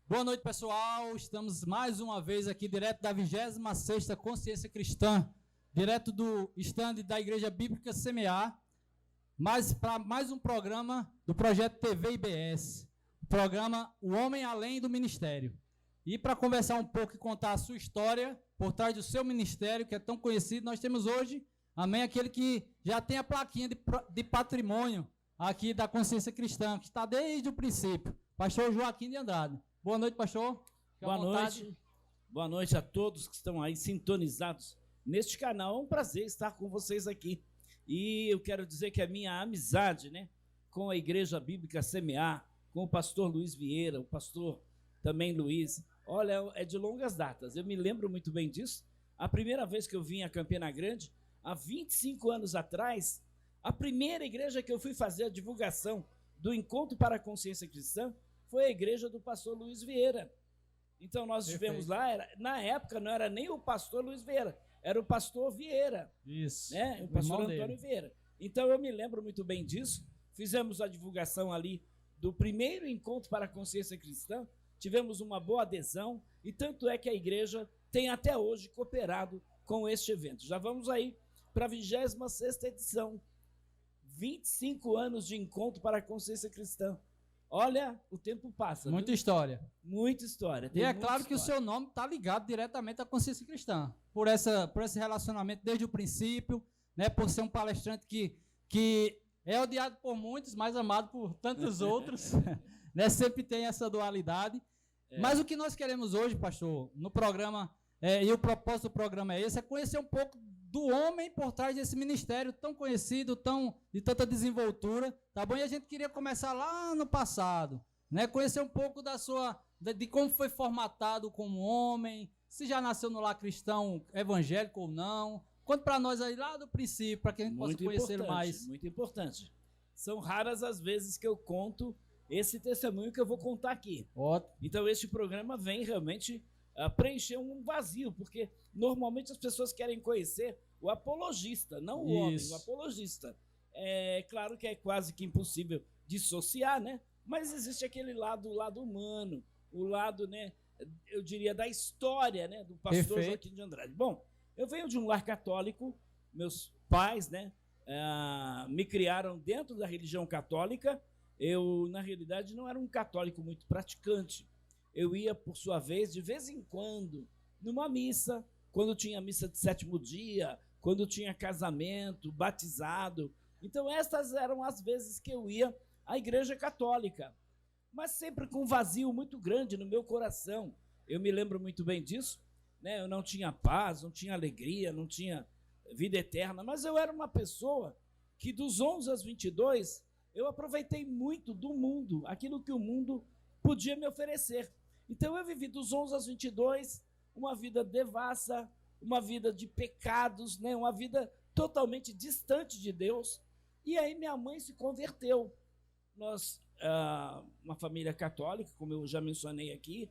Boa noite, pessoal. Estamos mais uma vez aqui, direto da 26ª Consciência Cristã, direto do stand da Igreja Bíblica Semear, para mais um programa do Projeto TV IBS, o programa O Homem Além do Ministério. E para conversar um pouco e contar a sua história, por trás do seu ministério, que é tão conhecido, nós temos hoje, amém, aquele que já tem a plaquinha de patrimônio aqui da Consciência Cristã, que está desde o princípio, pastor Joaquim de Andrade. Boa noite, pastor. Boa noite. Boa noite a todos que estão aí sintonizados neste canal. É um prazer estar com vocês aqui. E eu quero dizer que a minha amizade, com a Igreja Bíblica Semear, com o pastor Luiz Vieira, o pastor também Luiz, olha, é de longas datas. Eu me lembro muito bem disso. A primeira vez que eu vim a Campina Grande, há 25 anos atrás, a primeira igreja que eu fui fazer a divulgação do Encontro para a Consciência Cristã foi a igreja do pastor Luiz Vieira. Então nós estivemos lá, na época não era nem o pastor Luiz Vieira, era o pastor Vieira. Isso. O pastor Antônio Vieira. Então eu me lembro muito bem disso. Fizemos a divulgação ali do primeiro Encontro para a Consciência Cristã, tivemos uma boa adesão, e tanto é que a igreja tem até hoje cooperado com este evento. Já vamos aí para a 26ª edição. 25 anos de Encontro para a Consciência Cristã. Olha, o tempo passa. Muita história. Muita história. E é claro que o seu nome está ligado diretamente à Consciência Cristã. Por esse relacionamento desde o princípio, por ser um palestrante que é odiado por muitos, mas amado por tantos outros. Sempre tem essa dualidade. Mas o que nós queremos hoje, pastor, no programa, e o propósito do programa é esse, é conhecer um pouco do homem por trás desse ministério tão conhecido, de tanta desenvoltura, tá bom? E a gente queria começar lá no passado, conhecer um pouco de como foi formatado como homem, se já nasceu no lar cristão evangélico ou não. Conte para nós aí lá do princípio, para que a gente possa conhecer mais. Muito importante. São raras as vezes que eu conto esse testemunho que eu vou contar aqui. Ótimo. Então este programa vem realmente preencher um vazio, porque normalmente as pessoas querem conhecer o apologista, não o homem, o apologista. É claro que é quase que impossível dissociar, mas existe aquele lado humano, o lado, eu diria, da história, do pastor Joaquim de Andrade. Bom, eu venho de um lar católico, meus pais, me criaram dentro da religião católica. Eu, na realidade, não era um católico muito praticante. Eu ia, por sua vez, de vez em quando, numa missa, quando tinha missa de sétimo dia, quando tinha casamento, batizado. Então, essas eram as vezes que eu ia à igreja católica, mas sempre com um vazio muito grande no meu coração. Eu me lembro muito bem disso, eu não tinha paz, não tinha alegria, não tinha vida eterna, mas eu era uma pessoa que dos 11 aos 22, eu aproveitei muito do mundo, aquilo que o mundo podia me oferecer. Então eu vivi dos 11 aos 22, uma vida devassa, uma vida de pecados, uma vida totalmente distante de Deus. E aí minha mãe se converteu. Nós, uma família católica, como eu já mencionei aqui,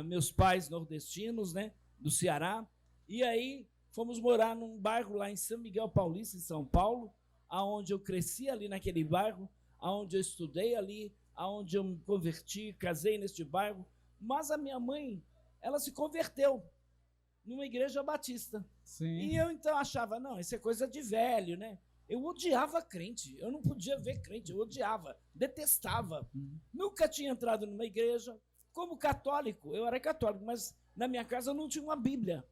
meus pais nordestinos, do Ceará, e aí fomos morar num bairro lá em São Miguel Paulista, em São Paulo, aonde eu cresci ali naquele bairro, aonde eu estudei ali, aonde eu me converti, casei neste bairro, mas a minha mãe, ela se converteu numa igreja batista. Sim. E eu então achava, não, isso é coisa de velho, Eu odiava crente, eu não podia ver crente, eu odiava, detestava. Nunca tinha entrado numa igreja. Como católico, eu era católico, mas na minha casa eu não tinha uma Bíblia.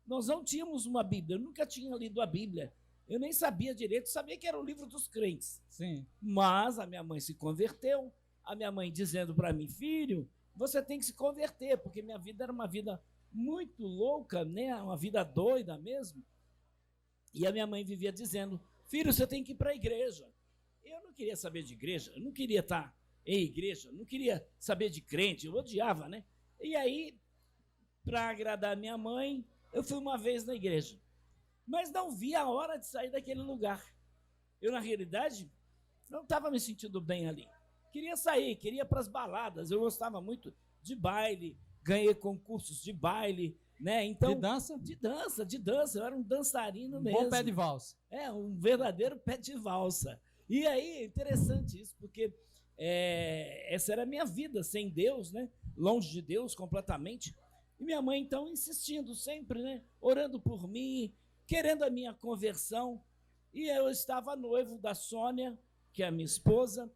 Nós não tínhamos uma Bíblia, eu nunca tinha lido a Bíblia. Eu nem sabia direito, sabia que era o livro dos crentes. Sim. Mas a minha mãe se converteu, a minha mãe dizendo para mim, filho, você tem que se converter, porque minha vida era uma vida muito louca, uma vida doida mesmo. E a minha mãe vivia dizendo, filho, você tem que ir para a igreja. Eu não queria saber de igreja, eu não queria estar em igreja, não queria saber de crente, eu odiava, E aí, para agradar a minha mãe, eu fui uma vez na igreja. Mas não vi a hora de sair daquele lugar. Eu, na realidade, não estava me sentindo bem ali. Queria sair, queria ir para as baladas. Eu gostava muito de baile, ganhei concursos de baile, Então, de dança? De dança. Eu era um dançarino mesmo. Bom pé de valsa. Um verdadeiro pé de valsa. E aí, interessante isso, porque essa era a minha vida sem Deus, longe de Deus completamente. E minha mãe, então, insistindo sempre, né? Orando por mim, querendo a minha conversão. E eu estava noivo da Sônia, que é a minha esposa.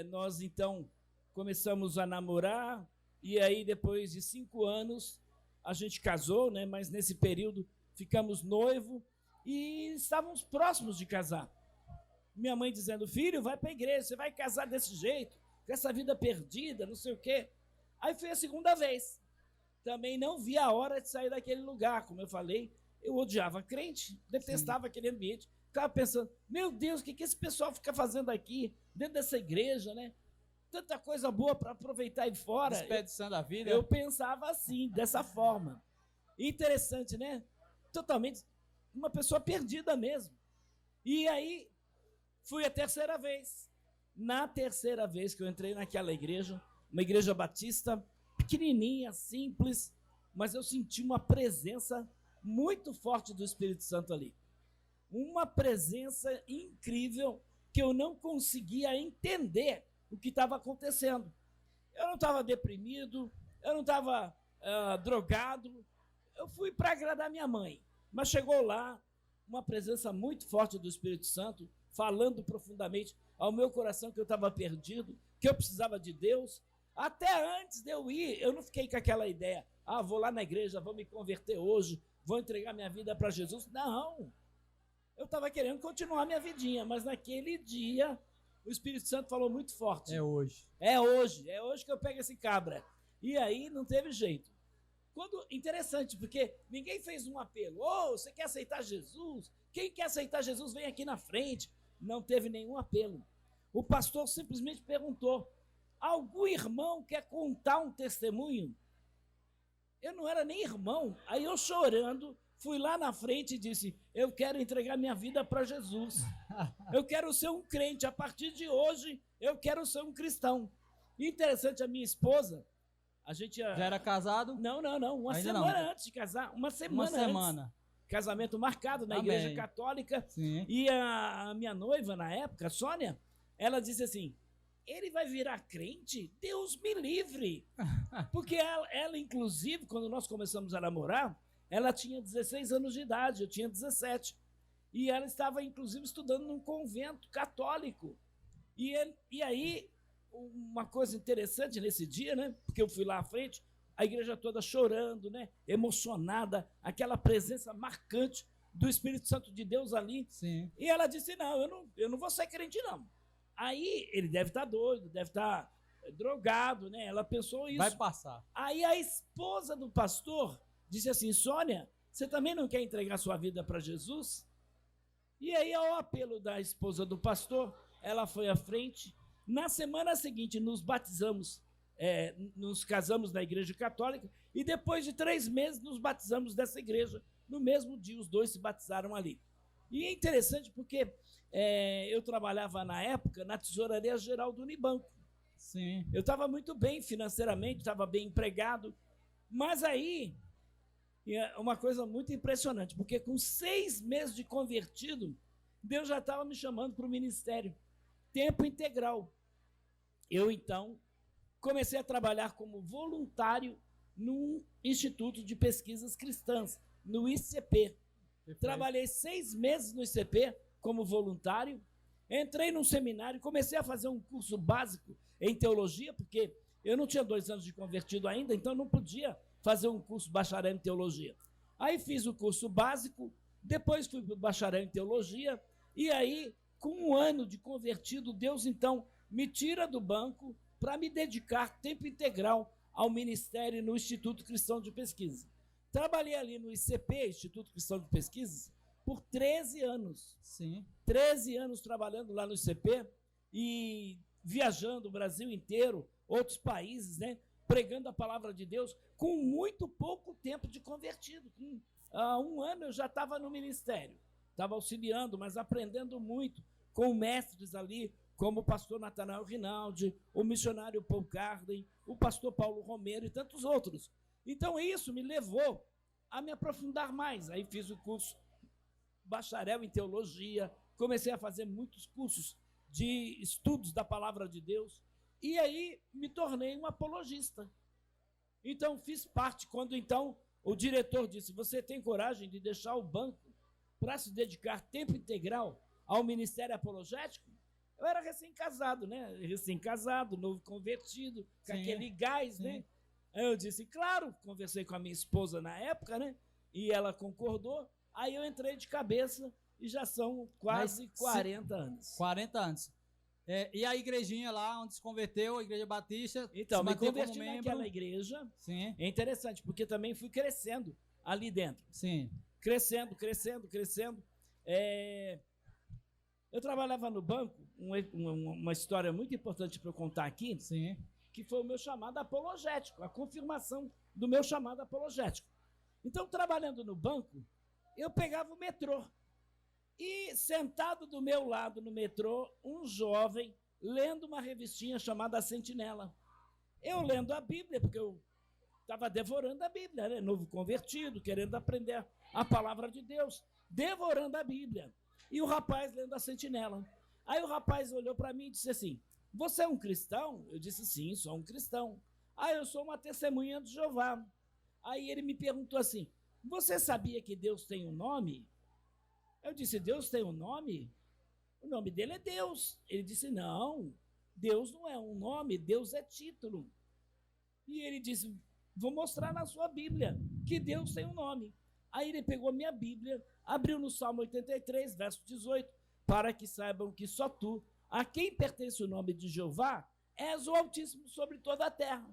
Nós, então, começamos a namorar. E aí, depois de 5 anos, a gente casou, né? Mas nesse período ficamos noivo e estávamos próximos de casar. Minha mãe dizendo, filho, vai para a igreja, você vai casar desse jeito, com essa vida perdida, não sei o quê. Aí foi a segunda vez. Também não vi a hora de sair daquele lugar. Como eu falei, eu odiava crente, detestava aquele ambiente. Ficava pensando, meu Deus, o que esse pessoal fica fazendo aqui, dentro dessa igreja, né? Tanta coisa boa para aproveitar aí fora. Desperdiçando a vida. Eu pensava assim, dessa forma. Interessante, né? Totalmente uma pessoa perdida mesmo. E aí, fui a terceira vez. Na terceira vez que eu entrei naquela igreja, uma igreja batista, pequenininha, simples, mas eu senti uma presença muito forte do Espírito Santo ali. Uma presença incrível que eu não conseguia entender o que estava acontecendo. Eu não estava deprimido, eu não estava drogado, eu fui para agradar minha mãe, mas chegou lá uma presença muito forte do Espírito Santo, falando profundamente ao meu coração que eu estava perdido, que eu precisava de Deus. Até antes de eu ir, eu não fiquei com aquela ideia, vou lá na igreja, vou me converter hoje, vou entregar minha vida para Jesus. Não, eu estava querendo continuar minha vidinha, mas naquele dia o Espírito Santo falou muito forte. É hoje. É hoje que eu pego esse cabra. E aí não teve jeito. Interessante, porque ninguém fez um apelo. Você quer aceitar Jesus? Quem quer aceitar Jesus, vem aqui na frente. Não teve nenhum apelo. O pastor simplesmente perguntou, algum irmão quer contar um testemunho? Eu não era nem irmão. Aí eu chorando, fui lá na frente e disse, eu quero entregar minha vida para Jesus. Eu quero ser um crente. A partir de hoje, eu quero ser um cristão. Interessante, a minha esposa, a gente... Já era casado? Não. Uma ainda semana não. Antes de casar. Uma semana antes. Casamento marcado na Amém. igreja católica. Sim. E a minha noiva, na época, a Sônia, ela disse assim, ele vai virar crente? Deus me livre. Porque ela, inclusive, quando nós começamos a namorar, ela tinha 16 anos de idade, eu tinha 17. E ela estava, inclusive, estudando num convento católico. E aí, uma coisa interessante nesse dia, né? Porque eu fui lá à frente, a igreja toda chorando, né? Emocionada, aquela presença marcante do Espírito Santo de Deus ali. Sim. E ela disse, eu não vou ser crente, não. Aí, ele deve estar doido, deve estar drogado, né? Ela pensou isso. Vai passar. Aí, a esposa do pastor disse assim, Sônia, você também não quer entregar sua vida para Jesus? E aí, ao apelo da esposa do pastor, ela foi à frente. Na semana seguinte, nos batizamos, nos casamos na igreja católica e depois de 3 meses nos batizamos dessa igreja. No mesmo dia, os dois se batizaram ali. E é interessante porque eu trabalhava na época na tesouraria geral do Unibanco. Sim. Eu estava muito bem financeiramente, estava bem empregado, mas aí, uma coisa muito impressionante, porque com 6 meses de convertido, Deus já estava me chamando para o ministério, tempo integral. Eu, então, comecei a trabalhar como voluntário num Instituto de Pesquisas Cristãs, no ICP. Trabalhei 6 meses no ICP como voluntário, entrei num seminário, comecei a fazer um curso básico em teologia, porque eu não tinha 2 anos de convertido ainda, então não podia fazer um curso bacharel em teologia. Aí fiz o curso básico, depois fui para o bacharel em teologia, e aí, com 1 ano de convertido, Deus, então, me tira do banco para me dedicar tempo integral ao ministério no Instituto Cristão de Pesquisa. Trabalhei ali no ICP, Instituto Cristão de Pesquisas, por 13 anos. Sim. 13 anos trabalhando lá no ICP e viajando o Brasil inteiro, outros países, né? Pregando a palavra de Deus, com muito pouco tempo de convertido. Há 1 ano eu já estava no ministério, estava auxiliando, mas aprendendo muito com mestres ali, como o pastor Natanael Rinaldi, o missionário Paul Carden, o pastor Paulo Romero e tantos outros. Então isso me levou a me aprofundar mais. Aí fiz o curso bacharel em teologia, comecei a fazer muitos cursos de estudos da palavra de Deus, E aí me tornei um apologista. Então, fiz parte, quando então o diretor disse, você tem coragem de deixar o banco para se dedicar tempo integral ao Ministério Apologético? Eu era recém-casado, né? Recém-casado, novo convertido, com aquele gás, né? Aí eu disse, claro, conversei com a minha esposa na época, né? E ela concordou. Aí eu entrei de cabeça e já são quase 40 anos. 40 anos. E a igrejinha lá onde se converteu, a Igreja Batista... Então, me converti naquela igreja. Sim. É interessante, porque também fui crescendo ali dentro. Sim. Crescendo. Eu trabalhava no banco, uma história muito importante para eu contar aqui, sim, que foi o meu chamado apologético, a confirmação do meu chamado apologético. Então, trabalhando no banco, eu pegava o metrô. E sentado do meu lado no metrô, um jovem lendo uma revistinha chamada Sentinela. Eu lendo a Bíblia, porque eu estava devorando a Bíblia, né? Novo convertido, querendo aprender a palavra de Deus, devorando a Bíblia. E o rapaz lendo a Sentinela. Aí o rapaz olhou para mim e disse assim, você é um cristão? Eu disse, sim, sou um cristão. Eu sou uma testemunha de Jeová. Aí ele me perguntou assim, você sabia que Deus tem um nome? Eu disse, Deus tem um nome? O nome dele é Deus. Ele disse, não, Deus não é um nome, Deus é título. E ele disse, vou mostrar na sua Bíblia que Deus tem um nome. Aí ele pegou a minha Bíblia, abriu no Salmo 83, verso 18, para que saibam que só tu, a quem pertence o nome de Jeová, és o Altíssimo sobre toda a terra.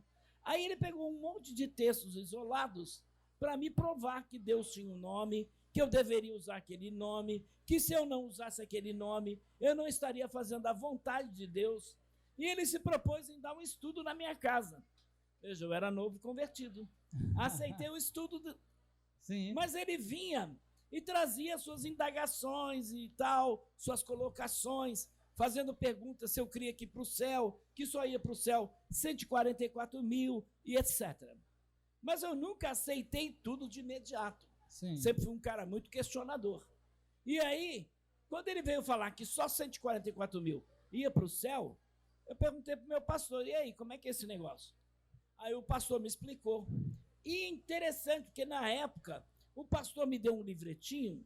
Aí ele pegou um monte de textos isolados para me provar que Deus tinha um nome, que eu deveria usar aquele nome, que se eu não usasse aquele nome, eu não estaria fazendo a vontade de Deus. E ele se propôs em dar um estudo na minha casa. Veja, eu era novo convertido. Aceitei o estudo, sim, mas ele vinha e trazia suas indagações e tal, suas colocações, fazendo perguntas se eu queria ir para o céu, que só ia para o céu 144 mil e etc. Mas eu nunca aceitei tudo de imediato. sim. Sempre fui um cara muito questionador. E aí, quando ele veio falar que só 144 mil ia para o céu, eu perguntei para o meu pastor, e aí, como é que é esse negócio? Aí o pastor me explicou. E interessante, porque na época, o pastor me deu um livretinho,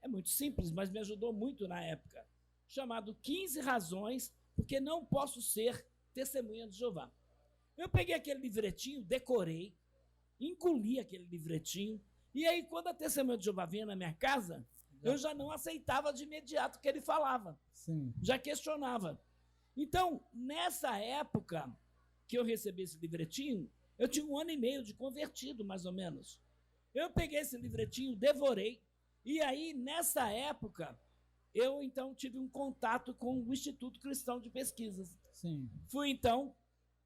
é muito simples, mas me ajudou muito na época, chamado 15 razões porque não posso ser testemunha de Jeová. Eu peguei aquele livretinho, decorei, engoli aquele livretinho, e aí quando a testemunha de Jeová vinha na minha casa, eu já não aceitava de imediato o que ele falava. Sim. Já questionava. Então, nessa época que eu recebi esse livretinho, eu tinha 1 ano e meio de convertido, mais ou menos. Eu peguei esse livretinho, devorei, e aí, nessa época, eu, então, tive um contato com o Instituto Cristão de Pesquisas. Sim. Fui, então,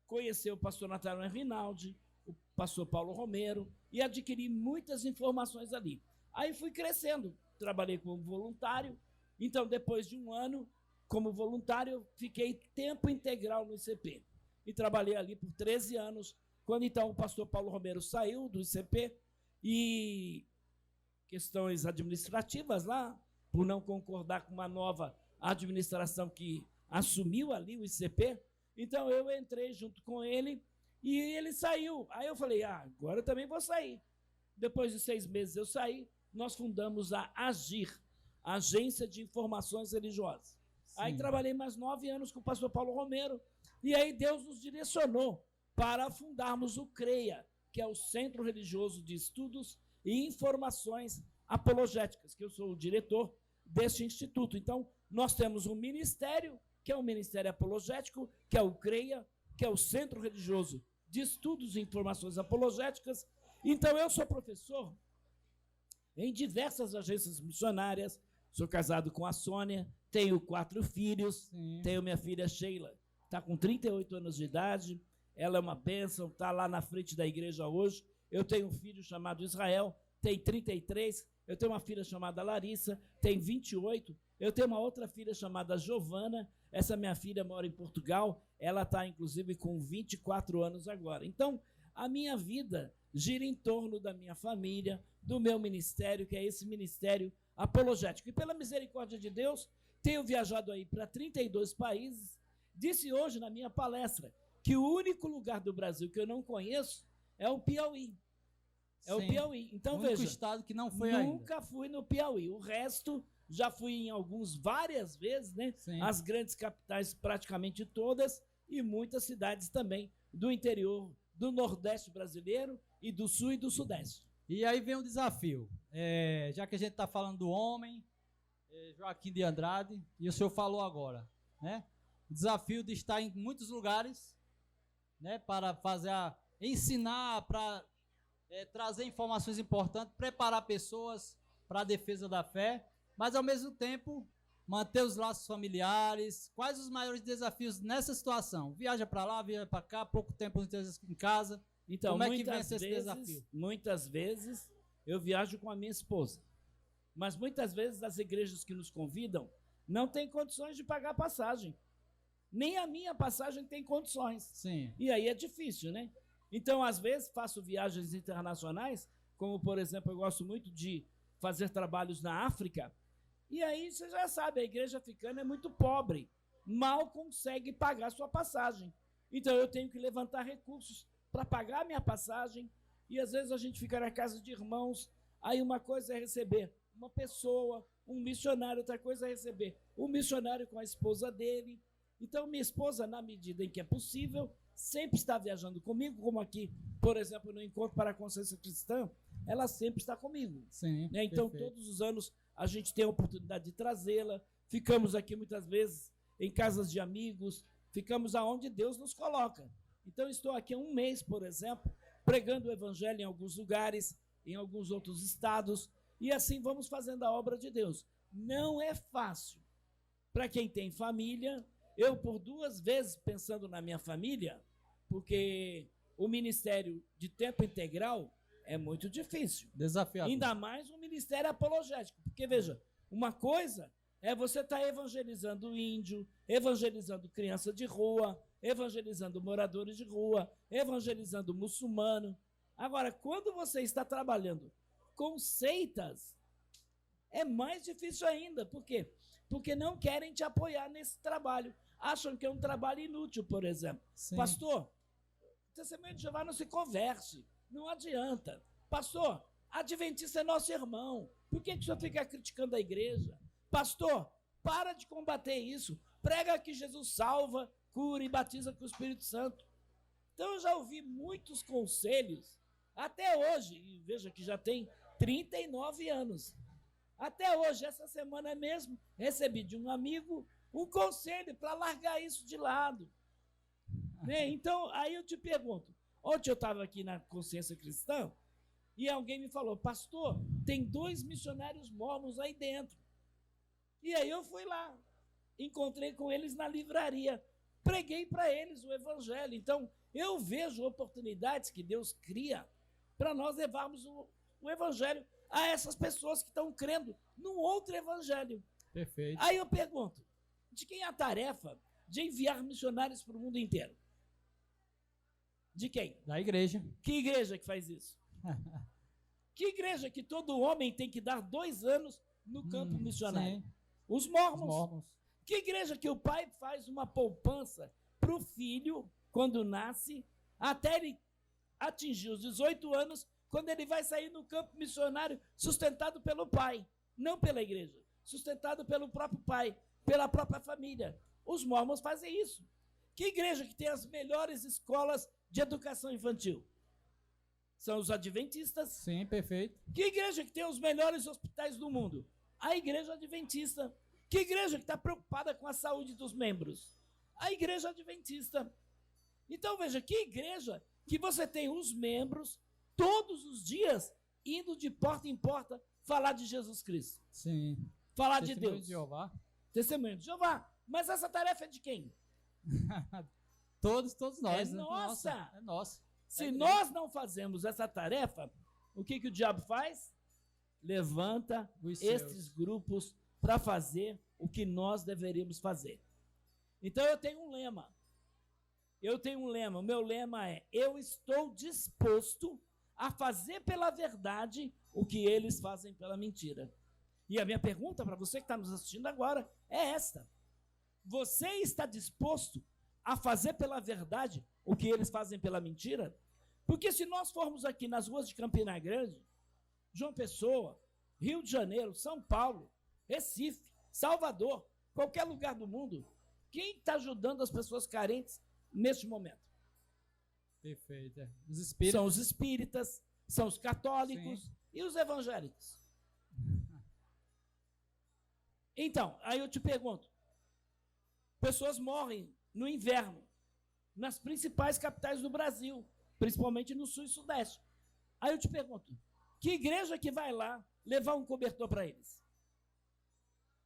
conhecer o pastor Nathanael Rinaldi, o pastor Paulo Romero, e adquiri muitas informações ali. Aí fui crescendo, trabalhei como voluntário, então, depois de 1 ano, como voluntário, fiquei tempo integral no ICP. E trabalhei ali por 13 anos, quando, então, o pastor Paulo Romero saiu do ICP, e questões administrativas lá, por não concordar com uma nova administração que assumiu ali o ICP, então eu entrei junto com ele e ele saiu. Aí eu falei, agora eu também vou sair. Depois de 6 meses eu saí, nós fundamos a AGIR, Agência de Informações Religiosas. Sim. Aí trabalhei mais 9 anos com o pastor Paulo Romero, e aí Deus nos direcionou para fundarmos o CREA, que é o Centro Religioso de Estudos e Informações Apologéticas, que eu sou o diretor deste instituto. Então, nós temos um ministério, que é o Ministério Apologético, que é o CREA, que é o Centro Religioso de Estudos e Informações Apologéticas. Então, eu sou professor em diversas agências missionárias, sou casado com a Sônia, tenho 4 filhos, sim, tenho minha filha Sheila, está com 38 anos de idade, ela é uma bênção, está lá na frente da igreja hoje. Eu tenho um filho chamado Israel, tem 33. Eu tenho uma filha chamada Larissa, tem 28. Eu tenho uma outra filha chamada Giovana. Essa minha filha mora em Portugal. Ela está, inclusive, com 24 anos agora. Então, a minha vida gira em torno da minha família, do meu ministério, que é esse ministério apologético. E pela misericórdia de Deus, tenho viajado aí para 32 países, disse hoje na minha palestra que o único lugar do Brasil que eu não conheço é o Piauí. É Sim. o Piauí. Então, o único veja, estado que não foi nunca ainda. fui no Piauí. O resto, já fui em alguns várias vezes, né? Sim. As grandes capitais praticamente todas e muitas cidades também do interior do Nordeste brasileiro e do Sul e do Sudeste. E aí vem um desafio. Já que a gente está falando do homem, Joaquim de Andrade, e o senhor falou agora, né? O desafio de estar em muitos lugares, né? Para ensinar, para trazer informações importantes, preparar pessoas para a defesa da fé, mas ao mesmo tempo manter os laços familiares. Quais os maiores desafios nessa situação? Viaja para lá, viaja para cá, pouco tempo em casa. Então, como é que vence esse desafio? Muitas vezes eu viajo com a minha esposa, mas muitas vezes as igrejas que nos convidam não têm condições de pagar passagem. Nem a minha passagem tem condições. Sim. E aí é difícil, né? Então, às vezes, faço viagens internacionais, como, por exemplo, eu gosto muito de fazer trabalhos na África, e aí você já sabe, a igreja africana é muito pobre, mal consegue pagar sua passagem. Então, eu tenho que levantar recursos para pagar a minha passagem, e às vezes a gente fica na casa de irmãos, aí uma coisa é receber uma pessoa, um missionário, outra coisa é receber um missionário com a esposa dele. Então, minha esposa, na medida em que é possível, sempre está viajando comigo, como aqui, por exemplo, no Encontro para a Consciência Cristã, ela sempre está comigo. Sim, né? Então, perfeito. todos os anos, a gente tem a oportunidade de trazê-la, ficamos aqui muitas vezes em casas de amigos, ficamos aonde Deus nos coloca. Então, estou aqui há um mês, por exemplo, pregando o evangelho em alguns lugares, em alguns outros estados, e assim vamos fazendo a obra de Deus. Não é fácil. Para quem tem família, eu por 2 vezes pensando na minha família, porque o ministério de tempo integral é muito difícil. Desafiador. Ainda mais um ministério apologético, porque veja, uma coisa é você estar evangelizando índio, evangelizando criança de rua, evangelizando moradores de rua, evangelizando muçulmano. Agora, quando você está trabalhando com seitas, é mais difícil ainda. Por quê? Porque não querem te apoiar nesse trabalho. Acham que é um trabalho inútil, por exemplo. Sim. Pastor, Testemunho de Jeová não se converte. Não adianta. Pastor, adventista é nosso irmão. Por que o senhor fica criticando a igreja? Pastor, para de combater isso. Prega que Jesus salva, cura e batiza com o Espírito Santo. Então eu já ouvi muitos conselhos, até hoje, e veja que já tem 39 anos. Até hoje, essa semana mesmo, recebi de um amigo um conselho para largar isso de lado. Né? Então, aí eu te pergunto, ontem eu estava aqui na Consciência Cristã e alguém me falou, pastor, tem 2 missionários mormons aí dentro. E aí eu fui lá, encontrei com eles na livraria, preguei para eles o evangelho. Então, eu vejo oportunidades que Deus cria para nós levarmos o evangelho a essas pessoas que estão crendo num outro evangelho. Perfeito. Aí eu pergunto, de quem é a tarefa de enviar missionários para o mundo inteiro? De quem? Da igreja. Que igreja que faz isso? Que igreja que todo homem tem que dar 2 anos no campo missionário? Sim. Os mormons. Que igreja que o pai faz uma poupança para o filho, quando nasce, até ele atingir os 18 anos, quando ele vai sair no campo missionário sustentado pelo pai, não pela igreja, sustentado pelo próprio pai, pela própria família. Os mormons fazem isso. Que igreja que tem as melhores escolas de educação infantil? São os adventistas. Sim, perfeito. Que igreja que tem os melhores hospitais do mundo? A igreja adventista. Que igreja que está preocupada com a saúde dos membros? A igreja adventista. Então, veja, que igreja que você tem os membros todos os dias indo de porta em porta falar de Jesus Cristo. Sim. Falar de Deus. Testemunho de Jeová. Testemunho de Jeová. Mas essa tarefa é de quem? Todos nós. É né? nossa. É nossa. Se nós não fazemos essa tarefa, o que o diabo faz? Levanta estes grupos para fazer o que nós deveríamos fazer. Então eu tenho um lema. O meu lema é: eu estou disposto a fazer pela verdade o que eles fazem pela mentira. E a minha pergunta para você que está nos assistindo agora é esta: você está disposto a fazer pela verdade o que eles fazem pela mentira? Porque se nós formos aqui nas ruas de Campina Grande, João Pessoa, Rio de Janeiro, São Paulo, Recife, Salvador, qualquer lugar do mundo, quem está ajudando as pessoas carentes neste momento? Perfeito. Os espíritas. São os espíritas, são os católicos. Sim. E os evangélicos. Então, aí eu te pergunto, pessoas morrem no inverno nas principais capitais do Brasil, principalmente no sul e sudeste. Aí eu te pergunto, que igreja que vai lá levar um cobertor para eles?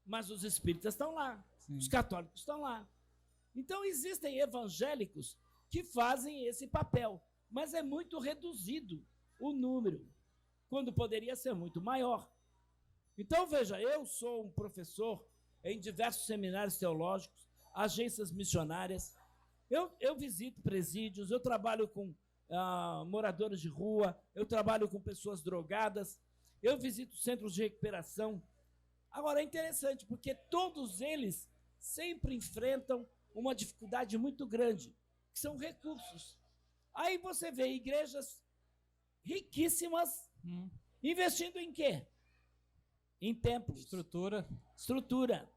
Mas os espíritas estão lá, sim, os católicos estão lá. Então existem evangélicos que fazem esse papel, mas é muito reduzido o número, quando poderia ser muito maior. Então, veja, eu sou um professor em diversos seminários teológicos, agências missionárias, eu visito presídios, eu trabalho com moradores de rua, eu trabalho com pessoas drogadas, eu visito centros de recuperação. Agora, é interessante, porque todos eles sempre enfrentam uma dificuldade muito grande, que são recursos. Aí você vê igrejas riquíssimas investindo em quê? Em templos. Estrutura.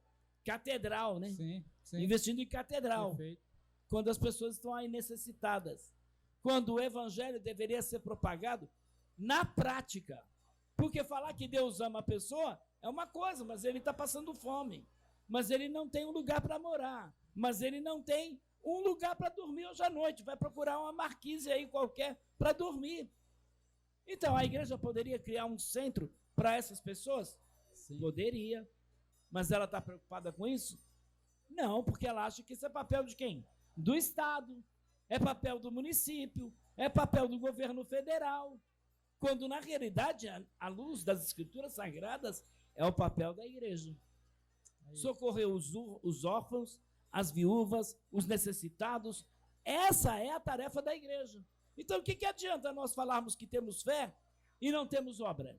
Catedral, né? Sim, sim. Investindo em catedral. Perfeito. Quando as pessoas estão aí necessitadas. Quando o evangelho deveria ser propagado na prática. Porque falar que Deus ama a pessoa é uma coisa, mas ele está passando fome. Mas ele não tem um lugar para morar. Mas ele não tem um lugar para dormir hoje à noite. Vai procurar uma marquise aí qualquer para dormir. Então, a igreja poderia criar um centro para essas pessoas? Sim. Poderia. Mas ela está preocupada com isso? Não, porque ela acha que isso é papel de quem? Do Estado, é papel do município, é papel do governo federal. Quando, na realidade, à luz das Escrituras Sagradas, é o papel da igreja. Socorrer os órfãos, as viúvas, os necessitados. Essa é a tarefa da igreja. Então, o que adianta nós falarmos que temos fé e não temos obra?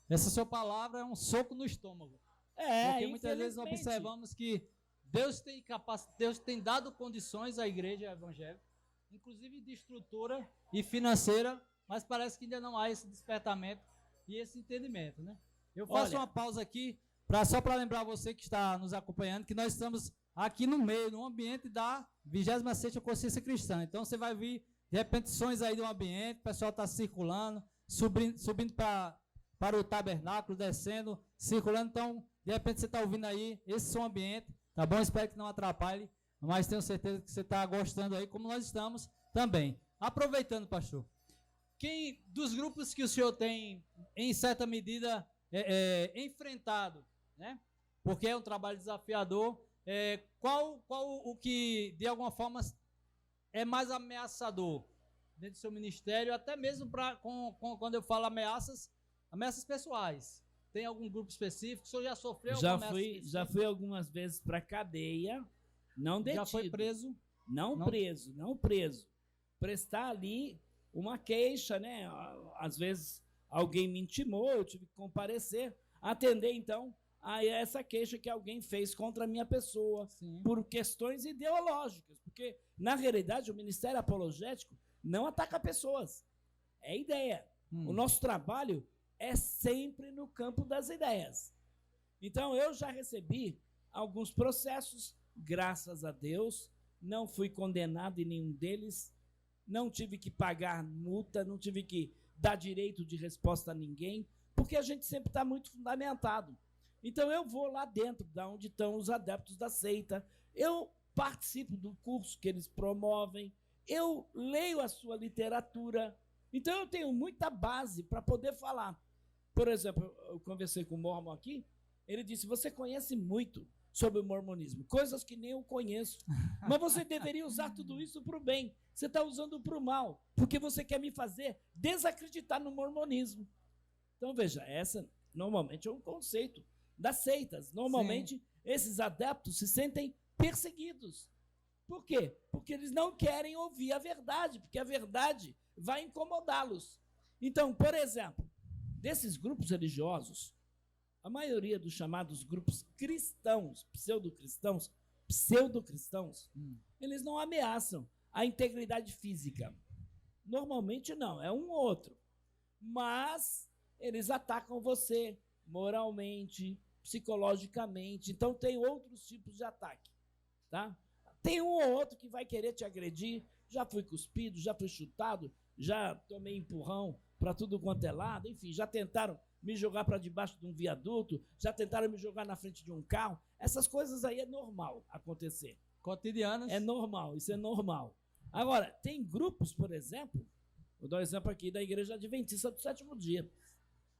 Essa sua palavra é um soco no estômago. Porque muitas vezes observamos que Deus tem dado condições à igreja evangélica, inclusive de estrutura e financeira, mas parece que ainda não há esse despertamento e esse entendimento, né? Eu faço uma pausa aqui, só para lembrar você que está nos acompanhando, que nós estamos aqui no meio, no ambiente da 26ª Consciência Cristã. Então você vai ver repetições aí do ambiente, o pessoal está circulando, subindo para o tabernáculo, descendo, circulando. Então, de repente você está ouvindo aí esse som ambiente, tá bom? Espero que não atrapalhe, mas tenho certeza que você está gostando aí, como nós estamos também. Aproveitando, pastor, quem dos grupos que o senhor tem, em certa medida, enfrentado, né? Porque é um trabalho desafiador, qual o que, de alguma forma, é mais ameaçador dentro do seu ministério, até mesmo quando eu falo ameaças pessoais? Tem algum grupo específico? O senhor já sofreu alguma ameaça específica? Já fui algumas vezes para cadeia, não detido. Já foi preso? Não preso. Prestar ali uma queixa, né? Às vezes alguém me intimou, eu tive que comparecer, atender então a essa queixa que alguém fez contra a minha pessoa. Sim. Por questões ideológicas, porque na realidade o Ministério Apologético não ataca pessoas, é ideia. O nosso trabalho é sempre no campo das ideias. Então eu já recebi alguns processos, graças a Deus, não fui condenado em nenhum deles, não tive que pagar multa, não tive que dar direito de resposta a ninguém, porque a gente sempre está muito fundamentado. Então eu vou lá dentro, da onde estão os adeptos da seita, eu participo do curso que eles promovem, eu leio a sua literatura, então eu tenho muita base para poder falar. Por exemplo, eu conversei com o Mormon aqui, ele disse, você conhece muito sobre o mormonismo, coisas que nem eu conheço, mas você deveria usar tudo isso para o bem, você está usando para o mal, porque você quer me fazer desacreditar no mormonismo. Então veja, essa normalmente é um conceito das seitas. Normalmente, sim, esses adeptos se sentem perseguidos. Por quê? Porque eles não querem ouvir a verdade, porque a verdade vai incomodá-los. Então, por exemplo, desses grupos religiosos, a maioria dos chamados grupos cristãos, pseudo-cristãos, pseudo-cristãos, eles não ameaçam a integridade física. Normalmente não, é um ou outro. Mas eles atacam você moralmente, psicologicamente. Então tem outros tipos de ataque, tá? Tem um ou outro que vai querer te agredir. Já fui cuspido, já fui chutado, já tomei empurrão para tudo quanto é lado. Enfim, já tentaram me jogar para debaixo de um viaduto, já tentaram me jogar na frente de um carro. Essas coisas aí é normal acontecer. Cotidianas. É normal, isso é normal. Agora, tem grupos, por exemplo, vou dar um exemplo aqui da Igreja Adventista do Sétimo Dia.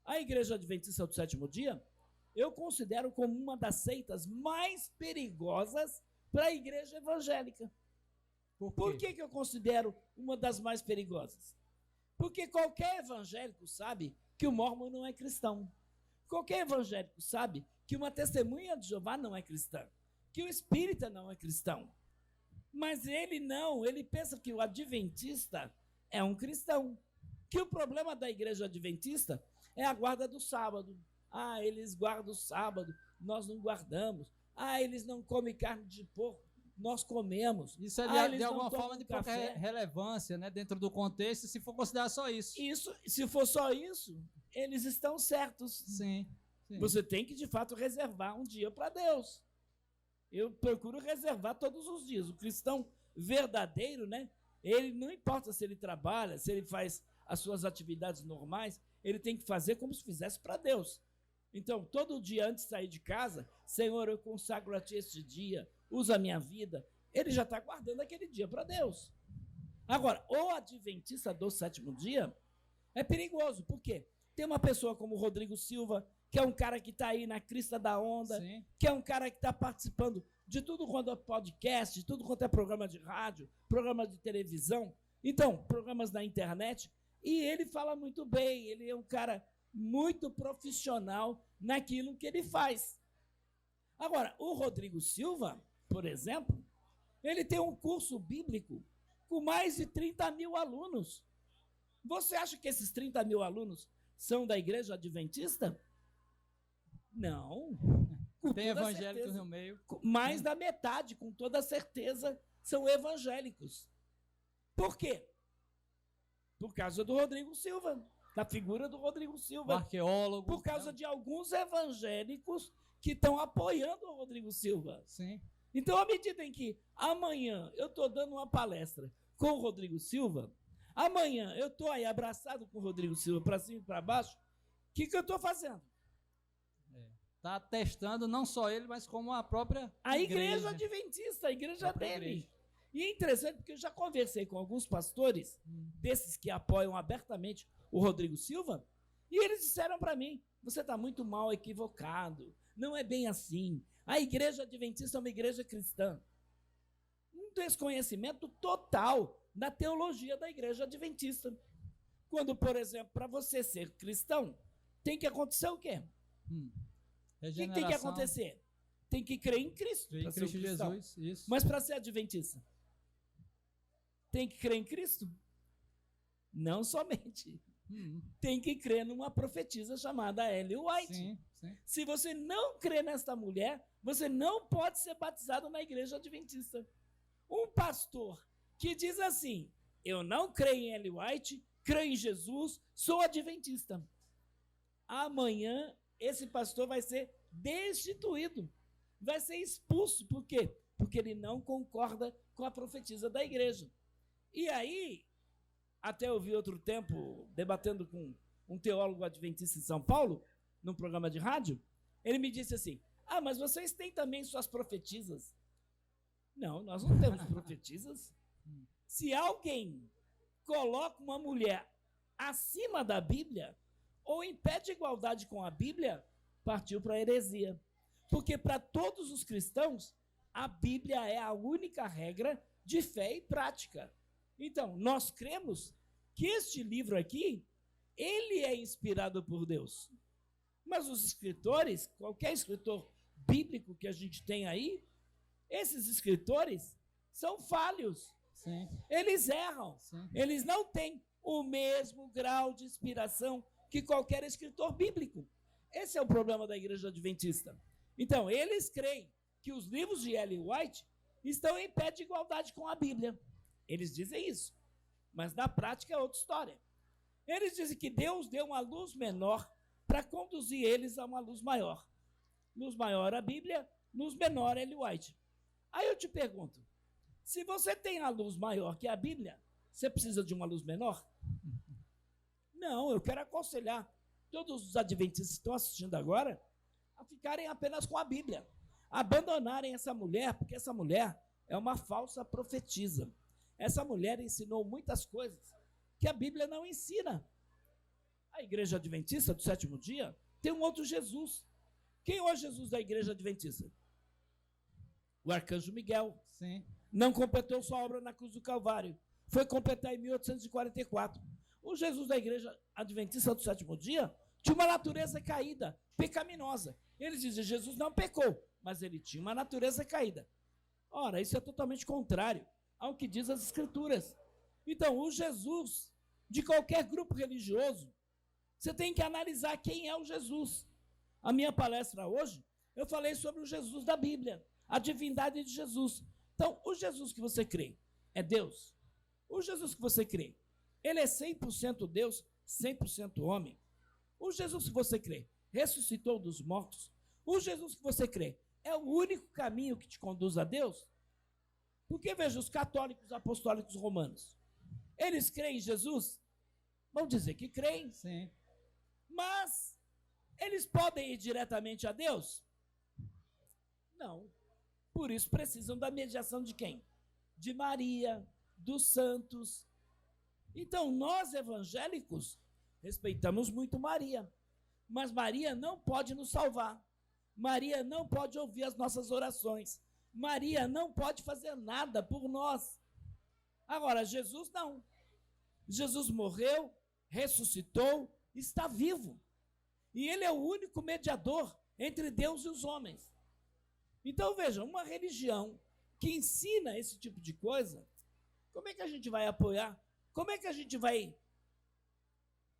A Igreja Adventista do Sétimo Dia, eu considero como uma das seitas mais perigosas para a igreja evangélica. Por que eu considero uma das mais perigosas? Porque qualquer evangélico sabe que o mórmon não é cristão. Qualquer evangélico sabe que uma testemunha de Jeová não é cristã, que o espírita não é cristão. Mas ele não, ele pensa que o adventista é um cristão. Que o problema da igreja adventista é a guarda do sábado. Ah, eles guardam o sábado, nós não guardamos. Ah, eles não comem carne de porco, nós comemos. Isso é de alguma forma de pouca relevância, né, dentro do contexto, se for considerar só isso. Isso, se for só isso, eles estão certos. Sim. Você tem que, de fato, reservar um dia para Deus. Eu procuro reservar todos os dias. O cristão verdadeiro, né, ele não importa se ele trabalha, se ele faz as suas atividades normais, ele tem que fazer como se fizesse para Deus. Então, todo dia antes de sair de casa, Senhor, eu consagro a Ti este dia, usa a minha vida. Ele já está guardando aquele dia para Deus. Agora, o adventista do sétimo dia é perigoso. Por quê? Tem uma pessoa como o Rodrigo Silva, que é um cara que está aí na crista da onda, Sim. que é um cara que está participando de tudo quanto é podcast, de tudo quanto é programa de rádio, programa de televisão, então, programas na internet, e ele fala muito bem, ele é um cara muito profissional naquilo que ele faz. Agora, o Rodrigo Silva, por exemplo, ele tem um curso bíblico com mais de 30 mil alunos. Você acha que esses 30 mil alunos são da igreja adventista? Não. Tem evangélicos no meio. Mais da metade, com toda certeza, são evangélicos. Por quê? Por causa do Rodrigo Silva, da figura do Rodrigo Silva. O arqueólogo. Por causa de alguns evangélicos que estão apoiando o Rodrigo Silva. Sim. Então, à medida em que amanhã eu estou dando uma palestra com o Rodrigo Silva, amanhã eu estou aí abraçado com o Rodrigo Silva, para cima e para baixo, o que eu estou fazendo? Está testando não só ele, mas como a própria igreja adventista, a igreja dele. Igreja. E é interessante porque eu já conversei com alguns pastores, desses que apoiam abertamente o Rodrigo Silva, e eles disseram para mim, você está muito mal equivocado, não é bem assim. A igreja adventista é uma igreja cristã. Um desconhecimento total da teologia da igreja adventista. Quando, por exemplo, para você ser cristão, tem que acontecer o quê? O que tem que acontecer? Tem que crer em Cristo. Crer em Cristo Jesus, isso. Mas para ser adventista, tem que crer em Cristo? Não somente. Tem que crer numa profetisa chamada Ellen White. Sim. Se você não crê nesta mulher, você não pode ser batizado na igreja adventista. Um pastor que diz assim, eu não creio em Ellen White, creio em Jesus, sou adventista. Amanhã, esse pastor vai ser destituído, vai ser expulso. Por quê? Porque ele não concorda com a profetisa da igreja. E aí, até eu vi outro tempo, debatendo com um teólogo adventista em São Paulo, num programa de rádio, ele me disse assim, mas vocês têm também suas profetisas. Não, nós não temos profetisas. Se alguém coloca uma mulher acima da Bíblia, ou impede igualdade com a Bíblia, partiu para a heresia. Porque para todos os cristãos, a Bíblia é a única regra de fé e prática. Então, nós cremos que este livro aqui, ele é inspirado por Deus. Mas os escritores, qualquer escritor bíblico que a gente tem aí, esses escritores são falhos. Sim. Eles erram. Sim. Eles não têm o mesmo grau de inspiração que qualquer escritor bíblico. Esse é o problema da igreja adventista. Então, eles creem que os livros de Ellen White estão em pé de igualdade com a Bíblia. Eles dizem isso, mas na prática é outra história. Eles dizem que Deus deu uma luz menor para conduzir eles a uma luz maior. Luz maior a Bíblia, luz menor Ellen White. Aí eu te pergunto, se você tem a luz maior que a Bíblia, você precisa de uma luz menor? Não, eu quero aconselhar todos os adventistas que estão assistindo agora a ficarem apenas com a Bíblia, abandonarem essa mulher, porque essa mulher é uma falsa profetisa. Essa mulher ensinou muitas coisas que a Bíblia não ensina. A Igreja Adventista do Sétimo Dia tem um outro Jesus. Quem é o Jesus da Igreja Adventista? O arcanjo Miguel. Sim. Não completou sua obra na cruz do Calvário. Foi completar em 1844. O Jesus da Igreja Adventista do Sétimo Dia tinha uma natureza caída, pecaminosa. Eles dizem, Jesus não pecou, mas ele tinha uma natureza caída. Ora, isso é totalmente contrário ao que diz as Escrituras. Então, o Jesus de qualquer grupo religioso, você tem que analisar quem é o Jesus. A minha palestra hoje, eu falei sobre o Jesus da Bíblia, a divindade de Jesus. Então, o Jesus que você crê é Deus? O Jesus que você crê, ele é 100% Deus, 100% homem? O Jesus que você crê ressuscitou dos mortos? O Jesus que você crê é o único caminho que te conduz a Deus? Porque, veja, os católicos apostólicos romanos, eles creem em Jesus? Vão dizer que creem. Sim. Mas eles podem ir diretamente a Deus? Não. Por isso precisam da mediação de quem? De Maria, dos santos. Então, nós evangélicos respeitamos muito Maria, mas Maria não pode nos salvar. Maria não pode ouvir as nossas orações. Maria não pode fazer nada por nós. Agora, Jesus não. Jesus morreu, ressuscitou, está vivo. E ele é o único mediador entre Deus e os homens. Então, vejam, uma religião que ensina esse tipo de coisa, como é que a gente vai apoiar? Como é que a gente vai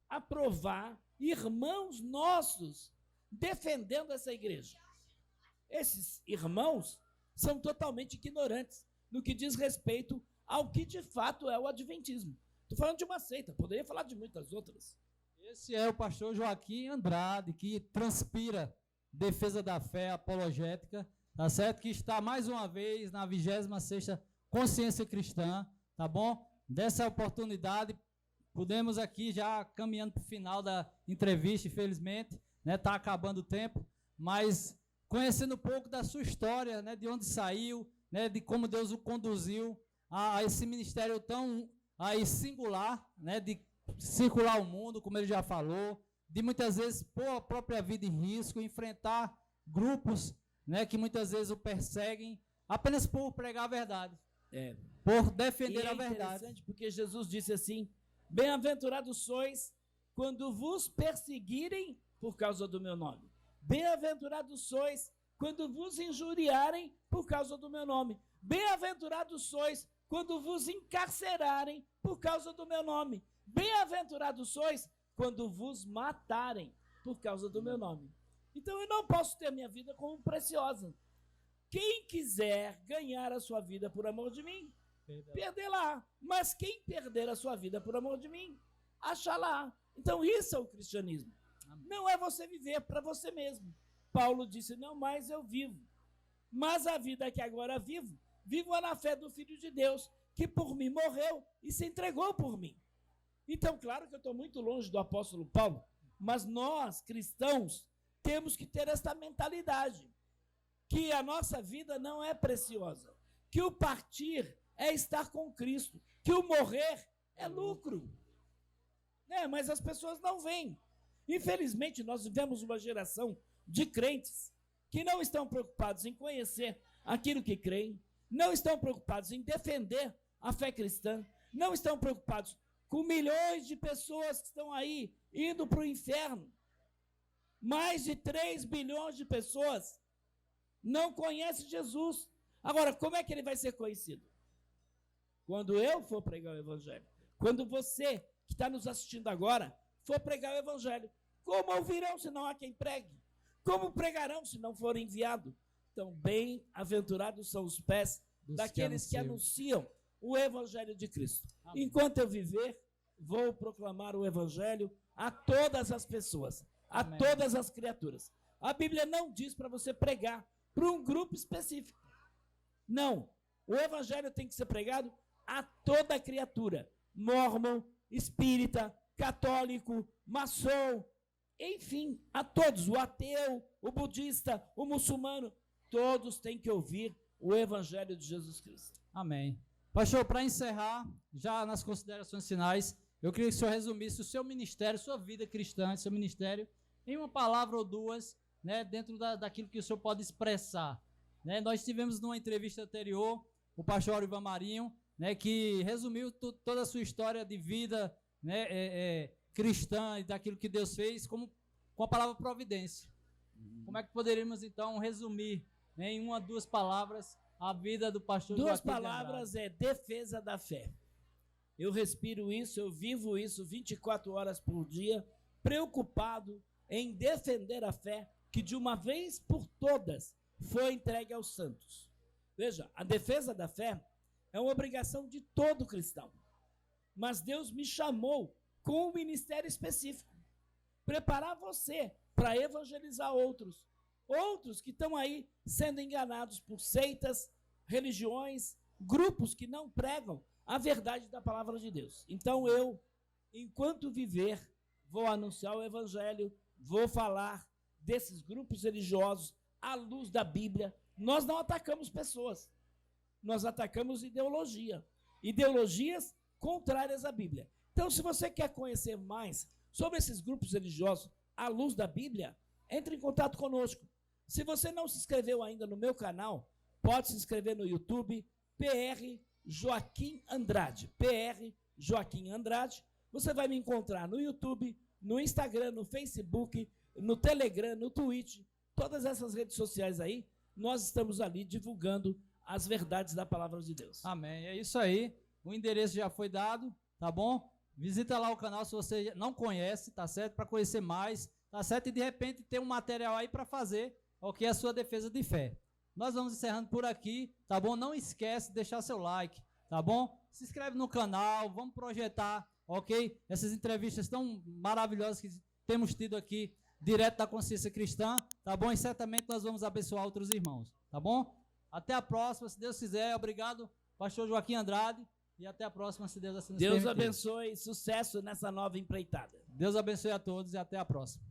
aprovar irmãos nossos defendendo essa igreja? Esses irmãos são totalmente ignorantes no que diz respeito ao que de fato é o adventismo. Estou falando de uma seita, poderia falar de muitas outras. Esse é o pastor Joaquim Andrade, que transpira defesa da fé apologética, tá certo? Que está mais uma vez na 26ª Consciência Cristã, tá bom? Dessa oportunidade, podemos aqui já caminhando para o final da entrevista, infelizmente, né? Está acabando o tempo, mas conhecendo um pouco da sua história, né? De onde saiu, né? De como Deus o conduziu a esse ministério tão aí singular, né? De circular o mundo, como ele já falou, de muitas vezes pôr a própria vida em risco, enfrentar grupos, né, que muitas vezes o perseguem apenas por pregar a verdade, por defender a verdade. É interessante porque Jesus disse assim, bem-aventurados sois quando vos perseguirem por causa do meu nome. Bem-aventurados sois quando vos injuriarem por causa do meu nome. Bem-aventurados sois quando vos encarcerarem por causa do meu nome. Bem-aventurados sois quando vos matarem por causa do meu nome. Então eu não posso ter minha vida como preciosa. Quem quiser ganhar a sua vida por amor de mim, perderá. Mas quem perder a sua vida por amor de mim, achará. Então isso é o cristianismo. Não é você viver para você mesmo. Paulo disse, não mais eu vivo, mas a vida que agora vivo, vivo na fé do Filho de Deus, que por mim morreu e se entregou por mim. Então, claro que eu estou muito longe do apóstolo Paulo, mas nós, cristãos, temos que ter esta mentalidade, que a nossa vida não é preciosa, que o partir é estar com Cristo, que o morrer é lucro. Mas as pessoas não veem. Infelizmente, nós vivemos uma geração de crentes que não estão preocupados em conhecer aquilo que creem, não estão preocupados em defender a fé cristã, não estão preocupados com milhões de pessoas que estão aí indo para o inferno. Mais de 3 bilhões de pessoas não conhecem Jesus. Agora, como é que ele vai ser conhecido? Quando eu for pregar o evangelho. Quando você, que está nos assistindo agora, for pregar o evangelho. Como ouvirão se não há quem pregue? Como pregarão se não for enviado? Então, bem-aventurados são os pés daqueles que anunciam o Evangelho de Cristo. Amém. Enquanto eu viver, vou proclamar o Evangelho a todas as pessoas, a Amém. Todas as criaturas. A Bíblia não diz para você pregar para um grupo específico. Não. O Evangelho tem que ser pregado a toda criatura. Mórmon, espírita, católico, maçom, enfim, a todos. O ateu, o budista, o muçulmano, todos têm que ouvir o Evangelho de Jesus Cristo. Amém. Pastor, para encerrar, já nas considerações finais, eu queria que o senhor resumisse o seu ministério, sua vida cristã, seu ministério, em uma palavra ou duas, né, dentro daquilo que o senhor pode expressar. Né? Nós tivemos numa entrevista anterior o pastor Orivan Marinho, né, que resumiu toda a sua história de vida, né, cristã e daquilo que Deus fez com a palavra providência. Como é que poderíamos, então, resumir, né, em uma ou duas palavras a vida do pastor Joaquim? Duas palavras é defesa da fé. Eu respiro isso, eu vivo isso 24 horas por dia, preocupado em defender a fé que de uma vez por todas foi entregue aos santos. Veja, a defesa da fé é uma obrigação de todo cristão. Mas Deus me chamou com um ministério específico. Preparar você para evangelizar outros. Outros que estão aí sendo enganados por seitas, religiões, grupos que não pregam a verdade da palavra de Deus. Então eu, enquanto viver, vou anunciar o evangelho, vou falar desses grupos religiosos à luz da Bíblia. Nós não atacamos pessoas, nós atacamos ideologia, ideologias contrárias à Bíblia. Então, se você quer conhecer mais sobre esses grupos religiosos à luz da Bíblia, entre em contato conosco. Se você não se inscreveu ainda no meu canal, pode se inscrever no YouTube, PR Joaquim Andrade. PR Joaquim Andrade. Você vai me encontrar no YouTube, no Instagram, no Facebook, no Telegram, no Twitch, todas essas redes sociais aí, nós estamos ali divulgando as verdades da palavra de Deus. Amém. É isso aí. O endereço já foi dado, tá bom? Visita lá o canal se você não conhece, tá certo? Para conhecer mais, tá certo? E de repente tem um material aí para fazer, ok? A sua defesa de fé. Nós vamos encerrando por aqui, tá bom? Não esquece de deixar seu like, tá bom? Se inscreve no canal, vamos projetar, ok? Essas entrevistas tão maravilhosas que temos tido aqui, direto da Consciência Cristã, tá bom? E certamente nós vamos abençoar outros irmãos, tá bom? Até a próxima, se Deus quiser. Obrigado, pastor Joaquim Andrade. E até a próxima, se Deus assim nos permitir. Deus abençoe, sucesso nessa nova empreitada. Deus abençoe a todos e até a próxima.